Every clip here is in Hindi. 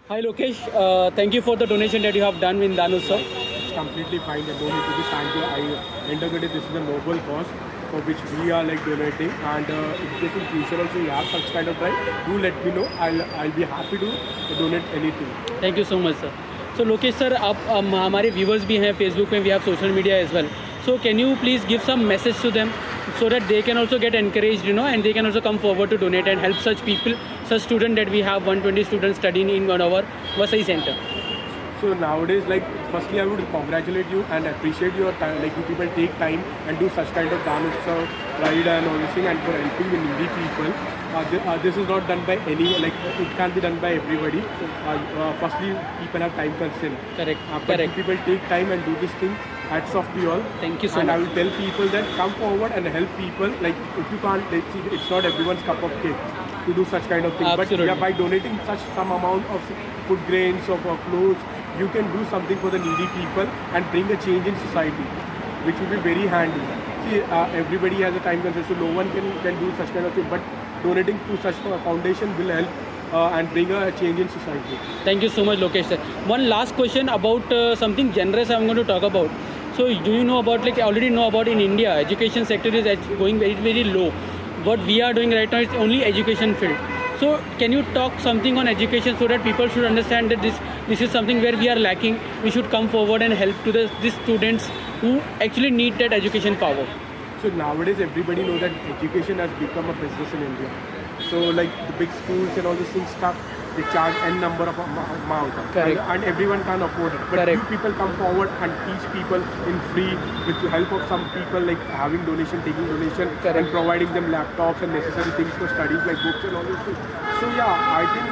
Hi Lokesh, thank you for the donation that you have done in Danutsav. It's completely fine. I don't need to be thanked. End of the day, this is a noble cause for which we are like donating. And in case in future also you have such kind of drive, do let me know. I'll be happy to donate anything. Thank you so much sir. So Lokesh sir, आप हमारे viewers भी हैं Facebook में, we have social media as well. So can you please give some message to them so that they can also get encouraged, and they can also come forward to donate and help such people, such students that we have 120 students studying in our Vasai center. So nowadays, like, firstly, I would congratulate you and appreciate your time. Like, you people take time and do such kind of Danutsav, ride and all this thing, and for helping the needy people. This is not done by any, like, it can't be done by everybody. Firstly, people have time constraint. Correct. But Correct. you people take time and do this thing. Hats off to you all. Thank you so and much. I will tell people that come forward and help people. Like, if you can't, like, see, it's not everyone's cup of cake to do such kind of thing. Absolutely. But yeah, by donating some amount of food grains or clothes, you can do something for the needy people and bring a change in society, which will be very handy. See, everybody has a time constraint, so no one can do such kind of thing. But donating to such a foundation will help and bring a change in society. Thank you so much, Lokesh sir. One last question about something generous I'm going to talk about. So do you know about, like, I already know about in India, education sector is going very, very low. What we are doing right now is only education field. So can you talk something on education so that people should understand that this is something where we are lacking? We should come forward and help to these students who actually need that education power. So nowadays everybody knows that education has become a business in India. So like the big schools and all these things stuff, they charge n number of amount. Correct. And everyone can't afford it. But Correct. you people come forward and teach people in free with the help of some people, like having donation, taking donation, Correct. and providing them laptops and necessary things for studies like books and all these things. So yeah, I think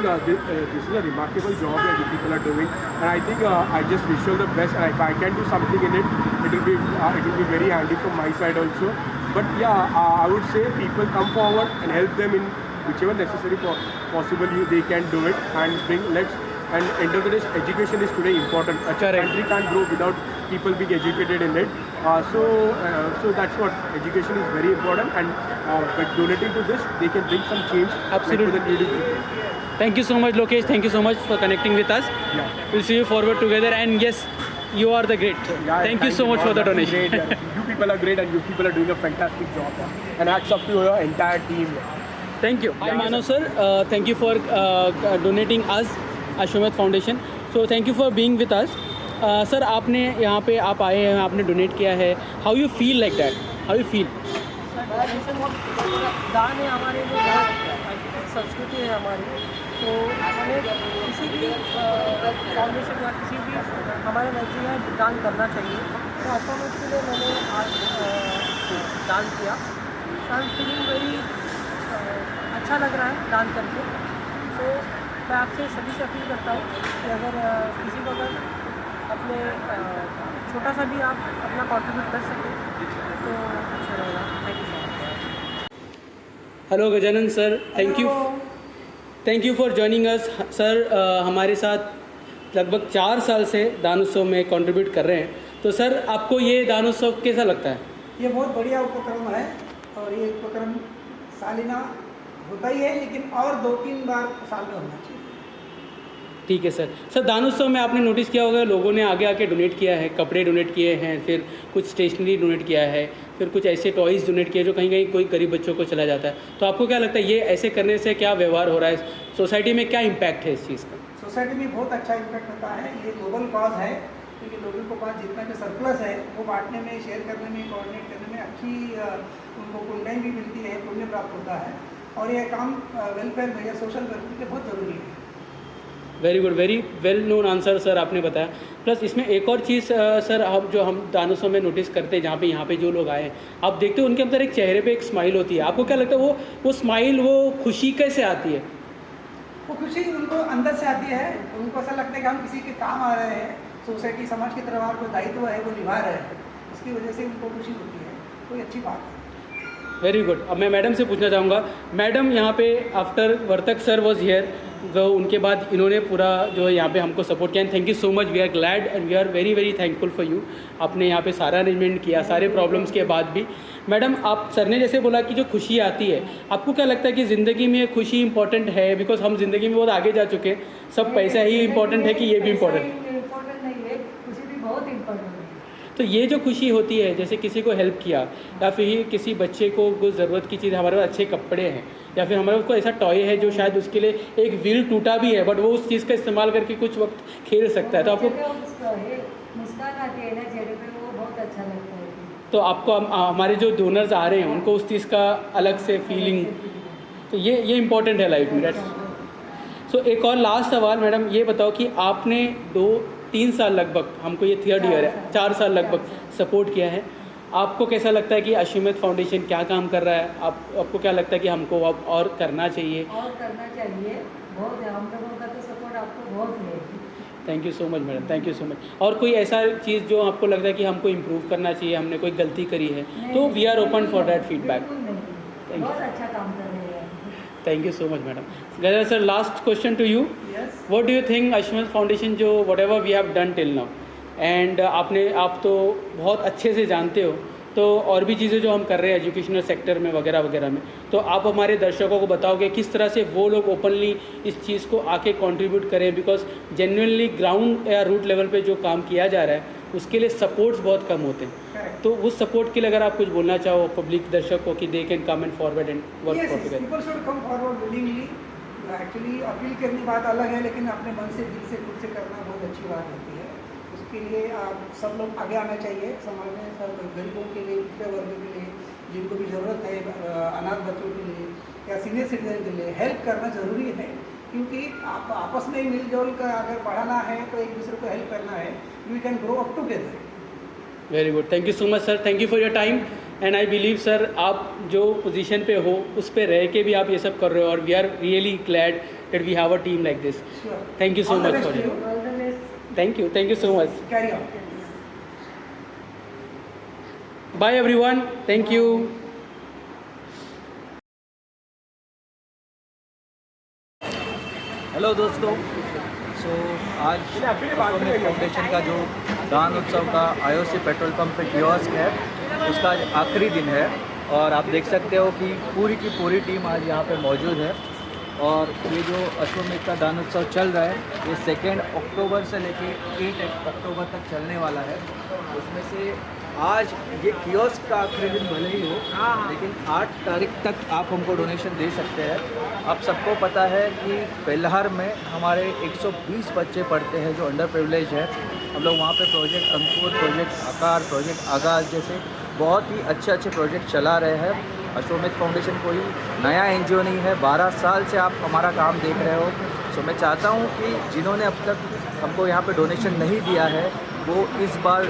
this is a remarkable job that you people are doing, and I think I just wish you all the best. And if I can do something in it, it will be very handy from my side also. But yeah, I would say people come forward and help them in whichever necessary possible they can do it and bring and end of the day, education is today important. A Correct. country can't grow without people being educated in it. So that's what education is very important, and by donating to this, they can bring some change. Absolutely. Like, for the needy people. Thank you so much, Lokesh. Thank you so much for connecting with us. Yeah. We'll see you forward together. And yes, you are the great. Yeah, Thank you so much for the You're donation. Great, yeah. You people are great, and you people are doing a fantastic job. And hats off to your entire team. Thank you. Hi, Manav sir. Thank you for donating us, Ashwameध Foundation. So thank you for being with us. Sir आपने यहाँ पे आप आए हैं, आपने डोनेट किया है. How you feel like that? How you feel? दान है हमारे जो संस्कृति है हमारी, तो हमें किसी भी फाउंडेशन या किसी भी हमारे नजदीक में दान करना चाहिए. तो अपोमेंट के लिए मैंने आज दान किया. आई एम फीलिंग वेरी अच्छा लग रहा है दान करके. तो मैं आपसे सभी से अपील करता हूँ कि अगर किसी को अगर अपने छोटा सा भी आप अपना कॉन्ट्रीब्यूट कर सकें तो अच्छा रहेगा. Thank you so much. Hello Gajanan sir, thank you for joining us sir. हमारे साथ लगभग 4 साल से दान उत्सव में कंट्रीब्यूट कर रहे हैं. तो सर आपको ये दान उत्सव कैसा लगता है? ये बहुत बढ़िया उपक्रम है, और ये उपक्रम सालिना होता ही है, लेकिन और 2-3 बार साल में होना चाहिए. ठीक है सर. सर दान उत्सव में आपने नोटिस किया होगा लोगों ने आगे आके डोनेट किया है, कपड़े डोनेट किए हैं, फिर कुछ स्टेशनरी डोनेट किया है, फिर कुछ ऐसे टॉयज़ डोनेट किए जो कहीं कहीं कोई गरीब बच्चों को चला जाता है. तो आपको क्या लगता है ये ऐसे करने से क्या व्यवहार हो रहा है, सोसाइटी में क्या इम्पैक्ट है इस चीज़ का? सोसाइटी में बहुत अच्छा इम्पैक्ट होता है. ये ग्लोबल कॉज है, क्योंकि लोगों के पास जितना भी सरप्लस है वो बांटने में, शेयर करने में, कोऑर्डिनेट करने में अच्छी उनको पुण्य भी मिलती है, पुण्य प्राप्त होता है. और ये काम वेलफेयर में या सोशल वेलफेयर के बहुत ज़रूरी है. Very good, very well known answer sir आपने बताया. प्लस इसमें एक और चीज़ सर आप जो हम दानोत्सव में नोटिस करते हैं, जहाँ पे यहाँ पे जो लोग आए हैं आप देखते हो उनके अंदर एक चेहरे पे एक स्माइल होती है. आपको क्या लगता है वो स्माइल, वो खुशी कैसे आती है? वो खुशी उनको अंदर से आती है. उनको ऐसा लगता है कि हम किसी के काम आ रहे हैं, सोसाइटी समाज की तरफ हमारा कोई दायित्व है वो निभा रहे हैं. इसकी वजह से उनको खुशी होती है. कोई अच्छी बात है. Very good. अब मैं मैडम से पूछना चाहूँगा. मैडम, यहाँ पे after Vartak sir was here, वो उनके बाद इन्होंने पूरा जो है यहाँ पे हमको सपोर्ट किया। And thank you so much, we are glad and we are very very thankful for you. आपने यहाँ पे सारा अरेंजमेंट किया सारे प्रॉब्लम्स के बाद भी। मैडम, आप सर ने जैसे बोला कि जो खुशी आती है, आपको क्या लगता है कि ज़िंदगी में खुशी इंपॉर्टेंट है? बिकॉज हम ज़िंदगी में बहुत आगे जा चुके हैं, सब पैसा ही इंपॉर्टेंट है कि ये भी इम्पोर्टेंट? इम्पोर्टेंट नहीं है, खुशी भी बहुत इम्पोर्टेंट है। तो ये जो खुशी होती है, जैसे किसी को हेल्प किया या फिर किसी बच्चे को कुछ ज़रूरत की चीज़, हमारे पास अच्छे कपड़े हैं या फिर हमारे पास कोई ऐसा टॉय है जो शायद उसके लिए एक व्हील टूटा भी है बट वो उस चीज़ का इस्तेमाल करके कुछ वक्त खेल सकता है, तो आपको मुस्कान आती है ना चेहरे पे, वो बहुत अच्छा लगता है। तो आपको हमारे जो डोनर्स आ रहे हैं उनको उस चीज़ का अलग से फीलिंग, तो ये इम्पॉर्टेंट है लाइफ में। सो एक और लास्ट सवाल मैडम, ये बताओ कि आपने 2-3 साल लगभग, हमको ये 3rd ईयर है, 4 साल लगभग सपोर्ट किया है, आपको कैसा लगता है कि अश्वमेध फाउंडेशन क्या काम कर रहा है? आपको क्या लगता है कि हमको अब और करना चाहिए? और करना चाहिए, बहुत है, हम लोगों का तो सपोर्ट आपको बहुत है। Thank you so much madam, thank you so much. और कोई ऐसा चीज़ जो आपको लगता है कि हमको इम्प्रूव करना चाहिए, हमने कोई गलती करी है, तो we are open for that feedback. बहुत अच्छा काम कर रहे हैं। Thank you so much madam. गजर sir, last question to you, Yes. What do you think Ashwamedh foundation जो whatever we have done till now, and आप तो बहुत अच्छे से जानते हो, तो और भी चीज़ें जो हम कर रहे हैं एजुकेशनल सेक्टर में वगैरह वगैरह में, तो आप हमारे दर्शकों को बताओगे किस तरह से वो लोग ओपनली इस चीज़ को आके कंट्रीब्यूट करें? बिकॉज जेन्युइनली ग्राउंड या रूट लेवल पे जो काम किया जा रहा है उसके लिए सपोर्ट्स बहुत कम होते हैं, Correct. तो उस सपोर्ट के लिए अगर आप कुछ बोलना चाहो पब्लिक दर्शकों की, they can come and forward and work Yes, for yes, together. people should come forward willingly. Actually appeal करने की बात अलग है, लेकिन अपने मन से दिल से खुद से करना बहुत अच्छी बात होती है। उसके लिए आप सब लोग आगे आना चाहिए, समाज में सब गरीबों के लिए, पिछड़े वर्ग के लिए, जिनको भी ज़रूरत है, अनाथ बच्चों के लिए या सीनियर सिटीजन के लिए हेल्प करना ज़रूरी है, क्योंकि आप आपस में मिलजुल कर अगर बढ़ाना है तो एक दूसरे को हेल्प करना है, we can grow up together. Very good, thank you so much sir, thank you for your time. And I believe sir, आप जो पोजीशन पे हो उस पे रह के भी आप ये सब कर रहे हो, और we are really glad that we have a team like this. Thank you so much for you, all the best. Thank you so much. Carry on. Bye everyone, thank you. Hello दोस्तों, आज अश्वमेध फाउंडेशन का जो दान उत्सव का IOC पेट्रोल पंप पे कियोस्क है, उसका आज आखिरी दिन है, और आप देख सकते हो कि पूरी की पूरी टीम आज यहाँ पे मौजूद है। और ये जो अश्वमेध का दान उत्सव चल रहा है, ये 2 अक्टूबर से लेके 8 अक्टूबर तक चलने वाला है। उसमें से आज ये कियोस्क का आखिरी दिन भले ही हो, लेकिन 8 तारीख तक आप हमको डोनेशन दे सकते हैं। आप सबको पता है कि बेल्हार में हमारे 120 बच्चे पढ़ते हैं जो अंडर प्रिविलेज है। हम लोग वहाँ पे प्रोजेक्ट अंकुर, प्रोजेक्ट आकार, प्रोजेक्ट आगाज़ जैसे बहुत ही अच्छे प्रोजेक्ट चला रहे हैं। अश्वमेध फाउंडेशन कोई नया NGO नहीं है, 12 साल से आप हमारा काम देख रहे हो। सो मैं चाहता हूँ कि जिन्होंने अब तक हमको यहाँ पे डोनेशन नहीं दिया है वो इस बार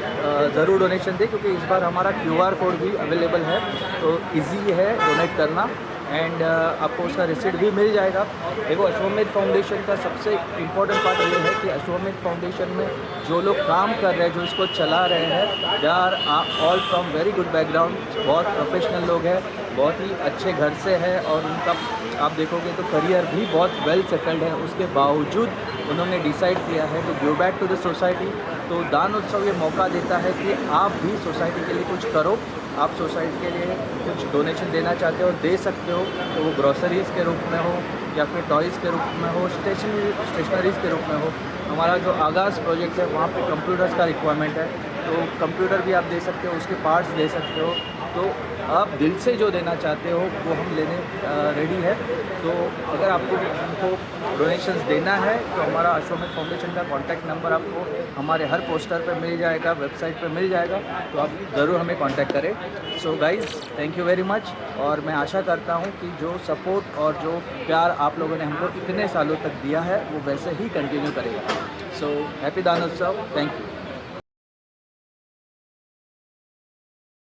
ज़रूर डोनेशन दे, क्योंकि इस बार हमारा QR कोड भी अवेलेबल है, तो इजी है डोनेट करना, एंड आपको उसका रिसीट भी मिल जाएगा। देखो, अश्वमेध फाउंडेशन का सबसे इम्पोर्टेंट पार्ट ये है कि अश्वमेध फाउंडेशन में जो लोग काम कर रहे हैं, जो इसको चला रहे हैं, they are all from very good background, बहुत प्रोफेशनल लोग हैं, बहुत ही अच्छे घर से है, और उनका आप देखोगे तो करियर भी बहुत वेल सेटल्ड है। उसके बावजूद उन्होंने डिसाइड किया है to give back to the society. तो दान उत्सव ये मौका देता है कि आप भी सोसाइटी के लिए कुछ करो। आप सोसाइटी के लिए कुछ डोनेशन देना चाहते हो, दे सकते हो, तो वो ग्रॉसरीज़ के रूप में हो या फिर टॉयज़ के रूप में हो, स्टेशनरीज़ के रूप में हो। हमारा जो आगाज़ प्रोजेक्ट है वहाँ पे कंप्यूटर्स का रिक्वायरमेंट है, तो कंप्यूटर भी आप दे सकते हो, उसके पार्ट्स दे सकते हो। तो आप दिल से जो देना चाहते हो वो हम लेने रेडी है। तो अगर आपको हमको डोनेशंस देना है तो हमारा अश्वमेध फाउंडेशन का कॉन्टैक्ट नंबर आपको हमारे हर पोस्टर पे मिल जाएगा, वेबसाइट पे मिल जाएगा, तो आप ज़रूर हमें कांटेक्ट करें। So guys, thank you very much, और मैं आशा करता हूँ कि जो सपोर्ट और जो प्यार आप लोगों ने हमको इतने सालों तक दिया है वो वैसे ही कंटिन्यू करेगा। सो हैप्पी दान उत्सव, थैंक यू।